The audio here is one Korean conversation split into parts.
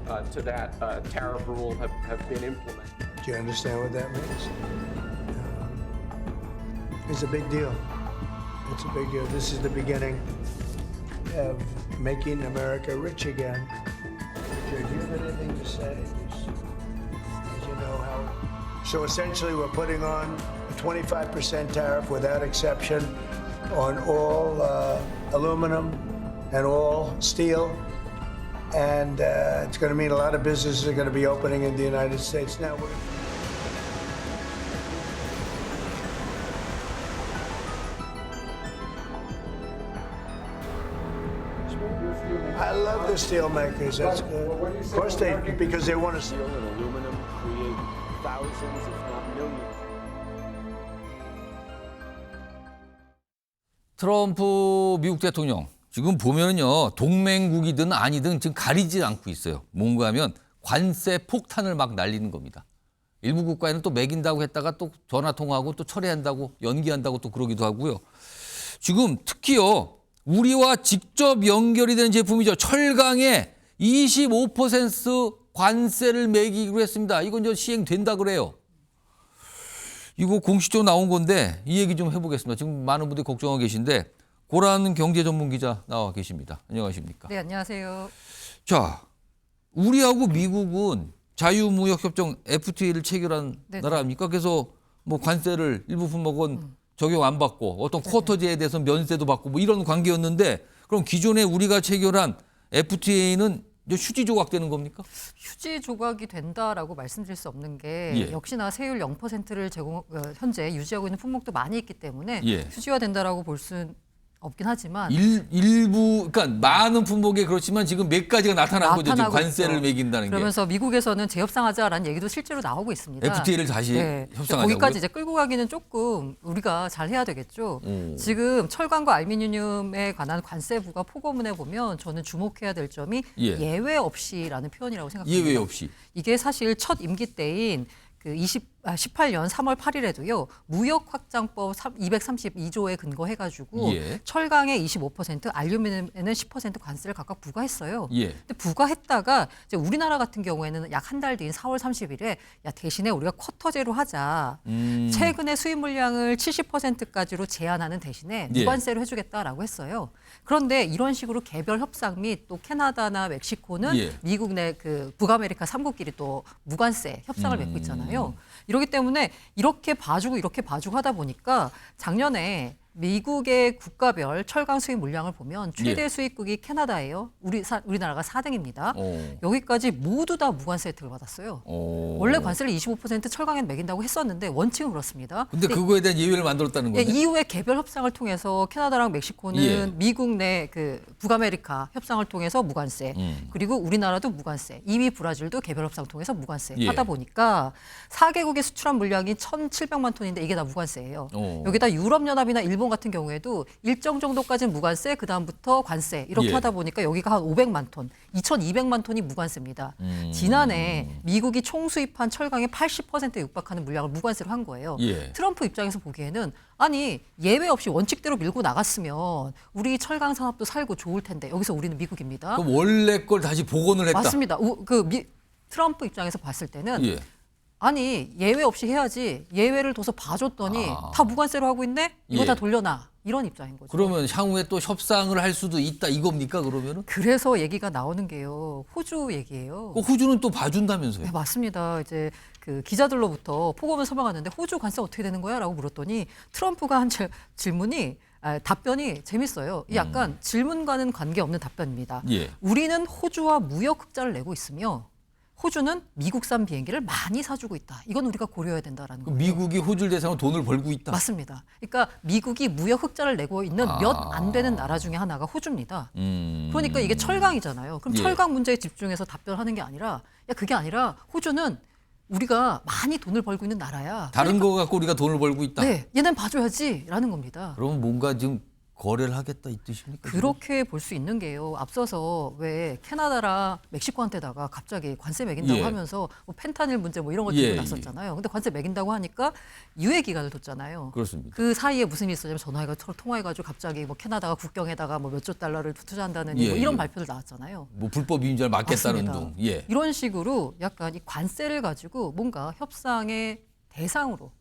to that tariff rule have been implemented. Do you understand what that means? It's a big deal. It's a big deal. This is the beginning of making America rich again. Do you have anything to say? As you know how. So essentially, we're putting on a 25% tariff without exception on all aluminum and all steel. And it's going to mean a lot of businesses are going to be opening in the United States now. I love the steel makers. That's good. Of course, because they want to. Steel and aluminum create thousands, if not millions. 트럼프 미국 대통령 지금 보면은요 동맹국이든 아니든 지금 가리지 않고 있어요. 뭔가 하면 관세 폭탄을 막 날리는 겁니다. 일부 국가에는 또 매긴다고 했다가 또 전화 통화하고 또 철회한다고 연기한다고 또 그러기도 하고요. 지금 특히요 우리와 직접 연결이 된 제품이죠. 철강에 25% 관세를 매기기로 했습니다. 이건 저 시행된다 그래요. 이거 공식적으로 나온 건데 이 얘기 좀 해보겠습니다. 지금 많은 분들이 걱정하고 계신데 고란 경제 전문 기자 나와 계십니다. 안녕하십니까? 네, 안녕하세요. 자, 우리하고 미국은 자유무역협정 FTA를 체결한 네네. 나라 아닙니까? 그래서 뭐 관세를 일부 품목은 적용 안 받고 어떤 쿼터제에 대해서 면세도 받고 뭐 이런 관계였는데 그럼 기존에 우리가 체결한 FTA는 휴지 조각되는 겁니까? 휴지 조각이 된다라고 말씀드릴 수 없는 게 예. 역시나 세율 0%를 현재 유지하고 있는 품목도 많이 있기 때문에 예. 휴지화 된다라고 볼 수는 없긴 하지만 일부 그러니까 많은 품목에 그렇지만 지금 몇 가지가 나타난 거죠. 지금 관세를 있죠. 매긴다는 게. 그러면서 미국에서는 재협상하자라는 얘기도 실제로 나오고 있습니다. FTA를 다시 협상하자고요? 거기까지 이제 끌고 가기는 조금 우리가 잘 해야 되겠죠. 지금 철강과 알루미늄에 관한 관세부가 포고문에 보면 저는 주목해야 될 점이 예. 예외 없이라는 표현이라고 생각합니다. 예외 없이. 이게 사실 첫 임기 때인 그 18년 3월 8일에도요 무역 확장법 232조에 근거해가지고 예. 철강에 25%, 알루미늄에는 10% 관세를 각각 부과했어요. 예. 근데 부과했다가 이제 우리나라 같은 경우에는 약 한 달 뒤인 4월 30일에 야 대신에 우리가 쿼터제로 하자. 최근에 수입 물량을 70%까지로 제한하는 대신에 예. 무관세로 해주겠다라고 했어요. 그런데 이런 식으로 개별 협상 및 또 캐나다나 멕시코는 예. 미국 내 그 북아메리카 3국끼리 또 무관세 협상을 맺고 있잖아요. 이렇기 때문에 이렇게 봐주고 하다 보니까 작년에 미국의 국가별 철강 수입 물량을 보면 최대 예. 수입국이 캐나다예요. 우리나라가 4등입니다. 오. 여기까지 모두 다 무관세 혜택을 받았어요. 오. 원래 관세를 25% 철강에 매긴다고 했었는데 원칙은 그렇습니다. 근데 그거에 대한 예외를 만들었다는 예, 건데. 이후에 개별 협상을 통해서 캐나다랑 멕시코는 예. 미국 내 그 북아메리카 협상을 통해서 무관세, 그리고 우리나라도 무관세, 이미 브라질도 개별 협상 통해서 무관세 예. 하다 보니까 4개국에 수출한 물량이 1,700만 톤인데 이게 다 무관세예요. 오. 여기다 유럽연합이나 일본 같은 경우에도 일정 정도까지는 무관세, 그 다음부터 관세 이렇게 예. 하다 보니까 여기가 한 500만 톤, 2,200만 톤이 무관세입니다. 지난해 미국이 총 수입한 철강의 80%에 육박하는 물량을 무관세로 한 거예요. 예. 트럼프 입장에서 보기에는 아니 예외 없이 원칙대로 밀고 나갔으면 우리 철강 산업도 살고 좋을 텐데 여기서 우리는 미국입니다. 그럼 원래 걸 다시 복원을 했다. 맞습니다. 트럼프 입장에서 봤을 때는 예. 아니 예외 없이 해야지 예외를 둬서 봐줬더니 다 무관세로 하고 있네? 이거 예. 다 돌려놔. 이런 입장인 거죠. 그러면 향후에 또 협상을 할 수도 있다 이겁니까 그러면은? 그래서 얘기가 나오는 게요. 호주 얘기예요. 그 호주는 또 봐준다면서요? 네, 맞습니다. 이제 그 기자들로부터 폭언을 서명하는데 호주 관세 어떻게 되는 거야? 라고 물었더니 트럼프가 한 답변이 재밌어요. 약간 질문과는 관계없는 답변입니다. 예. 우리는 호주와 무역 흑자를 내고 있으며 호주는 미국산 비행기를 많이 사주고 있다. 이건 우리가 고려해야 된다라는 그 거예요. 미국이 호주를 대상으로 돈을 벌고 있다. 맞습니다. 그러니까 미국이 무역 흑자를 내고 있는 몇 안 되는 나라 중에 하나가 호주입니다. 그러니까 이게 철강이잖아요. 그럼 예. 철강 문제에 집중해서 답변하는 게 아니라 그게 아니라 호주는 우리가 많이 돈을 벌고 있는 나라야. 다른 거 갖고 우리가 돈을 벌고 있다. 네, 얘는 봐줘야지라는 겁니다. 그러면 뭔가 지금 거래를 하겠다 이 뜻입니까? 그렇게 볼 수 있는 게요. 앞서서 왜 캐나다랑 멕시코한테다가 갑자기 관세 매긴다고 예. 하면서 뭐 펜타닐 문제 뭐 이런 거 예, 들고 났었잖아요. 근데 관세 매긴다고 하니까 유예 기간을 뒀잖아요. 그렇습니다. 그 사이에 무슨 일이 있었냐면 전화해가지고 통화해가지고 갑자기 뭐 캐나다가 국경에다가 뭐 몇 조 달러를 투자한다는 뭐 예, 이런 예. 발표들 나왔잖아요. 뭐 불법 이민자를 막겠다는 맞습니다. 둥. 예. 이런 식으로 약간 이 관세를 가지고 뭔가 협상의 대상으로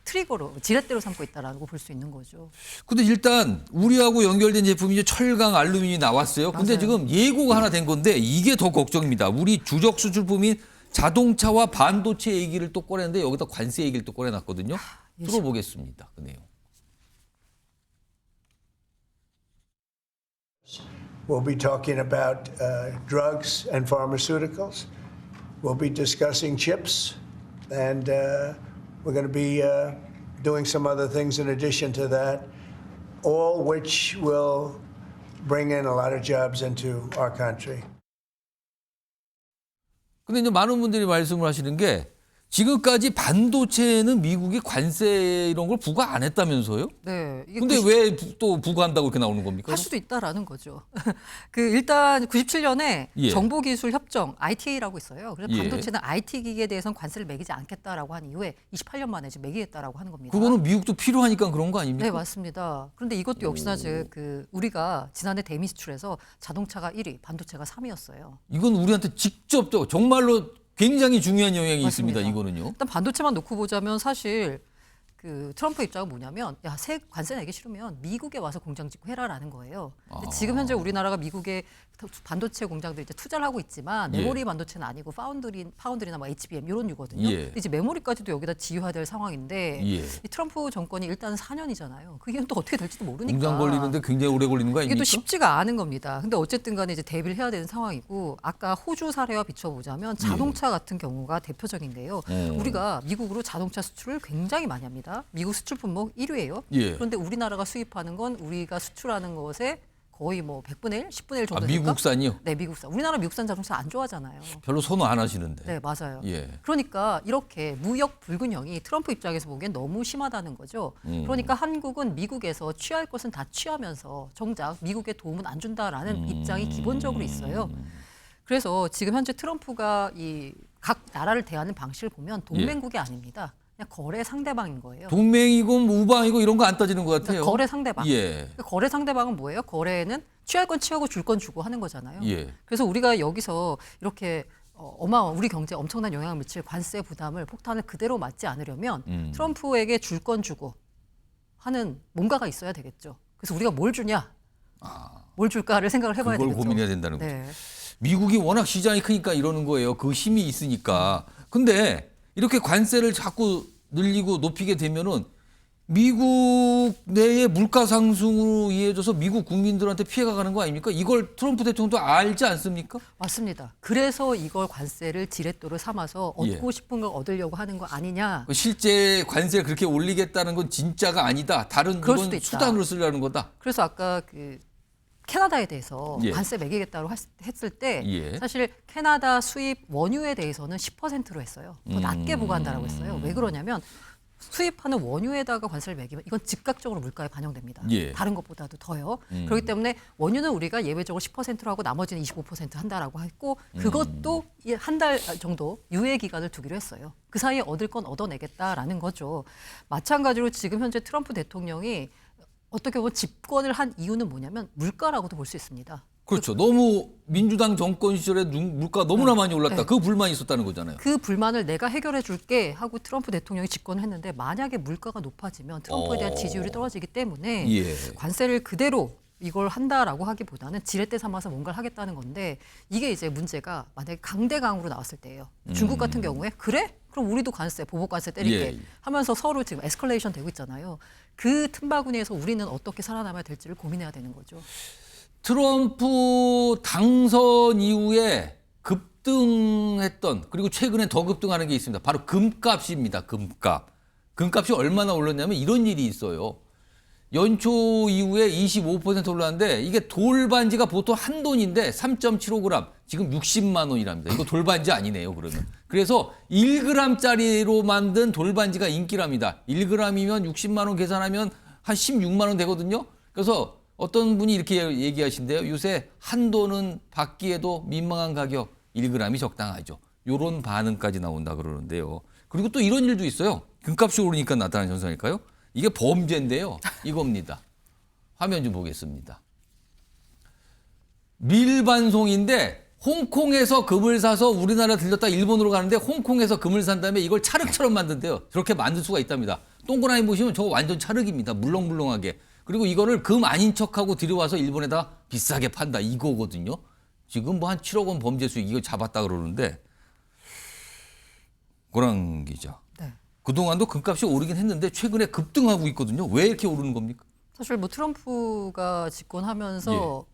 트리거로 지렛대로 삼고 있다라고 볼 수 있는 거죠. 근데 일단 우리하고 연결된 제품이 이제 철강 알루미늄이 나왔어요. 근데 맞아요. 지금 예고가 하나 된 건데 이게 더 걱정입니다. 우리 주력 수출품인 자동차와 반도체 얘기를 또 꺼냈는데 여기다 관세 얘기를 또 꺼내놨거든요. 들어보겠습니다. 그 내용. We'll be talking about drugs and pharmaceuticals. We'll be discussing chips, and we're going to be doing some other things in addition to that, all which will bring in a lot of jobs into our country. 근데 이제 많은 분들이 말씀을 하시는 게 지금까지 반도체는 미국이 관세 이런 걸 부과 안 했다면서요? 네. 이게 근데 왜 또 부과한다고 이렇게 나오는 겁니까? 할 수도 있다라는 거죠. 그 일단 97년에 예. 정보기술협정 ITA라고 있어요. 그래서 예. 반도체는 IT 기기에 대해서는 관세를 매기지 않겠다라고 한 이후에 28년 만에 지금 매기겠다라고 하는 겁니다. 그거는 미국도 필요하니까 그런 거 아닙니까? 네, 맞습니다. 그런데 이것도 역시나 그 우리가 지난해 대미 수출에서 자동차가 1위, 반도체가 3위였어요. 이건 우리한테 직접 정말로 굉장히 중요한 영향이 맞습니다. 있습니다. 이거는요. 일단 반도체만 놓고 보자면 사실 그 트럼프 입장은 뭐냐면 야, 세 관세 내기 싫으면 미국에 와서 공장 짓고 해라라는 거예요. 근데 지금 현재 우리나라가 미국에 반도체 공장들 이제 투자를 하고 있지만 예. 메모리 반도체는 아니고 파운드리나 뭐 HBM 이런 유거든요. 예. 근데 이제 메모리까지도 여기다 지유화될 상황인데 예. 이 트럼프 정권이 일단 4년이잖아요. 그 이후는 또 어떻게 될지도 모르니까. 공장 걸리는데 굉장히 오래 걸리는 거 이게 아닙니까? 또 쉽지가 않은 겁니다. 근데 어쨌든 간에 이제 대비를 해야 되는 상황이고 아까 호주 사례와 비춰보자면 자동차 같은 경우가 대표적인데요. 우리가 미국으로 자동차 수출을 굉장히 많이 합니다. 미국 수출 품목 1위예요. 예. 그런데 우리나라가 수입하는 건 우리가 수출하는 것에 거의 뭐 100분의 1, 10분의 1 정도 될까? 미국산이요? 네, 미국산. 우리나라 미국산 자동차 안 좋아하잖아요. 별로 선호 안 하시는데. 네, 맞아요. 예. 그러니까 이렇게 무역 불균형이 트럼프 입장에서 보기엔 너무 심하다는 거죠. 그러니까 한국은 미국에서 취할 것은 다 취하면서 정작 미국에 도움은 안 준다라는 입장이 기본적으로 있어요. 그래서 지금 현재 트럼프가 이 각 나라를 대하는 방식을 보면 동맹국이 아닙니다. 그냥 거래 상대방인 거예요. 동맹이고 뭐 우방이고 이런 거 안 따지는 것 같아요. 거래 상대방. 예. 그러니까 거래 상대방은 뭐예요? 거래는 취할 건 취하고 줄 건 주고 하는 거잖아요. 예. 그래서 우리가 여기서 이렇게 어마어마한 우리 경제에 엄청난 영향을 미칠 관세 부담을 폭탄을 그대로 맞지 않으려면 트럼프에게 줄 건 주고 하는 뭔가가 있어야 되겠죠. 그래서 우리가 뭘 주냐, 뭘 줄까를 생각을 해봐야 그걸 되겠죠. 고민해야 된다는 거죠. 네. 미국이 워낙 시장이 크니까 이러는 거예요. 그 힘이 있으니까. 근데 이렇게 관세를 자꾸 늘리고 높이게 되면은 미국 내의 물가 상승으로 이어져서 미국 국민들한테 피해가 가는 거 아닙니까? 이걸 트럼프 대통령도 알지 않습니까? 맞습니다. 그래서 이걸 관세를 지렛대로 삼아서 얻고 예. 싶은 걸 얻으려고 하는 거 아니냐. 실제 관세를 그렇게 올리겠다는 건 진짜가 아니다. 다른 그럴 이건 수도 있다. 수단으로 쓰려는 거다. 그래서 아까 그 캐나다에 대해서 예. 관세 매기겠다고 했을 때 예. 사실 캐나다 수입 원유에 대해서는 10%로 했어요. 더 낮게 부과한다라고 했어요. 왜 그러냐면 수입하는 원유에다가 관세를 매기면 이건 즉각적으로 물가에 반영됩니다. 예. 다른 것보다도 더요. 그렇기 때문에 원유는 우리가 예외적으로 10%로 하고 나머지는 25% 한다라고 했고 그것도 한 달 정도 유예 기간을 두기로 했어요. 그 사이에 얻을 건 얻어내겠다라는 거죠. 마찬가지로 지금 현재 트럼프 대통령이 어떻게 보면 집권을 한 이유는 뭐냐면 물가라고도 볼 수 있습니다. 그렇죠. 너무 민주당 정권 시절에 물가가 너무나 많이 올랐다. 네. 그 불만이 있었다는 거잖아요. 그 불만을 내가 해결해 줄게 하고 트럼프 대통령이 집권을 했는데 만약에 물가가 높아지면 트럼프에 대한 지지율이 떨어지기 때문에 예. 관세를 그대로 이걸 한다라고 하기보다는 지렛대 삼아서 뭔가를 하겠다는 건데 이게 이제 문제가 만약에 강대강으로 나왔을 때예요. 중국 같은 경우에 그래? 그럼 우리도 관세, 보복 관세 때릴게 예. 하면서 서로 지금 에스컬레이션 되고 있잖아요. 그 틈바구니에서 우리는 어떻게 살아남아야 될지를 고민해야 되는 거죠. 트럼프 당선 이후에 급등했던 그리고 최근에 더 급등하는 게 있습니다. 바로 금값입니다. 금값. 금값이 얼마나 올랐냐면 이런 일이 있어요. 연초 이후에 25% 올랐는데 이게 돌반지가 보통 한 돈인데 3.75g 지금 60만 원이랍니다. 이거 돌반지 아니네요, 그러면. 그래서 1g짜리로 만든 돌반지가 인기랍니다. 1g이면 60만 원 계산하면 한 16만 원 되거든요. 그래서 어떤 분이 이렇게 얘기하신대요. 요새 한도는 받기에도 민망한 가격 1g이 적당하죠. 요런 반응까지 나온다 그러는데요. 그리고 또 이런 일도 있어요. 금값이 오르니까 나타나는 현상일까요? 이게 범죄인데요. 이겁니다. 화면 좀 보겠습니다. 밀반송인데 홍콩에서 금을 사서 우리나라 들렸다 일본으로 가는데 홍콩에서 금을 산 다음에 이걸 찰흙처럼 만든대요. 저렇게 만들 수가 있답니다. 동그라미 보시면 저거 완전 찰흙입니다. 물렁물렁하게. 그리고 이거를 금 아닌 척하고 들여와서 일본에다 비싸게 판다 이거거든요. 지금 뭐 한 7억 원 범죄 수익 이거 잡았다 그러는데 고랑 기자. 네. 그동안도 금값이 오르긴 했는데 최근에 급등하고 있거든요. 왜 이렇게 오르는 겁니까? 사실 뭐 트럼프가 집권하면서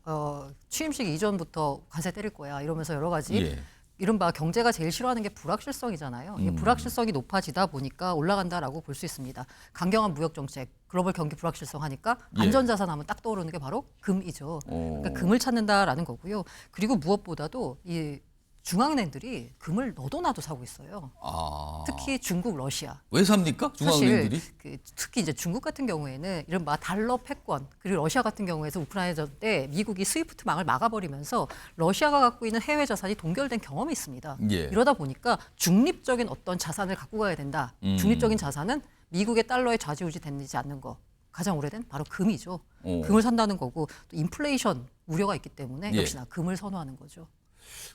취임식 이전부터 관세 때릴 거야 이러면서 여러 가지 예. 이른바 경제가 제일 싫어하는 게 불확실성이잖아요. 이게 불확실성이 높아지다 보니까 올라간다라고 볼 수 있습니다. 강경한 무역 정책, 글로벌 경기 불확실성 하니까 예. 안전자산 하면 딱 떠오르는 게 바로 금이죠. 그러니까 금을 찾는다라는 거고요. 그리고 무엇보다도 이 중앙은행들이 금을 너도 나도 사고 있어요. 아. 특히 중국, 러시아. 왜 삽니까? 중앙은행들이? 사실 특히 이제 중국 같은 경우에는 이른바 달러 패권 그리고 러시아 같은 경우에서 우크라이나전 때 미국이 스위프트망을 막아버리면서 러시아가 갖고 있는 해외 자산이 동결된 경험이 있습니다. 예. 이러다 보니까 중립적인 어떤 자산을 갖고 가야 된다. 중립적인 자산은 미국의 달러에 좌지우지 되지 않는 거. 가장 오래된 바로 금이죠. 금을 산다는 거고 또 인플레이션 우려가 있기 때문에 예. 역시나 금을 선호하는 거죠.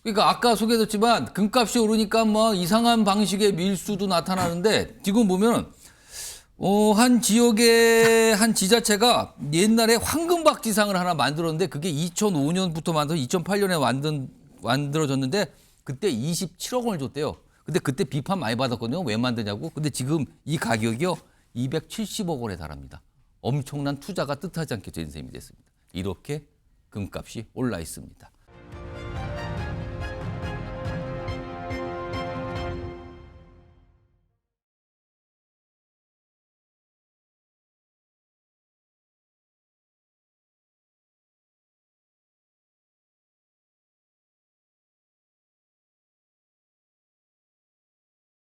그러니까 아까 소개했지만 금값이 오르니까 뭐 이상한 방식의 밀수도 나타나는데 지금 보면 한 지역의 한 지자체가 옛날에 황금박지상을 하나 만들었는데 그게 2005년부터 만들어 2008년에 만들어졌는데 그때 27억 원을 줬대요. 근데 그때 비판 많이 받았거든요. 왜 만드냐고. 근데 지금 이 가격이요 270억 원에 달합니다. 엄청난 투자가 뜻하지 않게 된 셈이 됐습니다. 이렇게 금값이 올라 있습니다.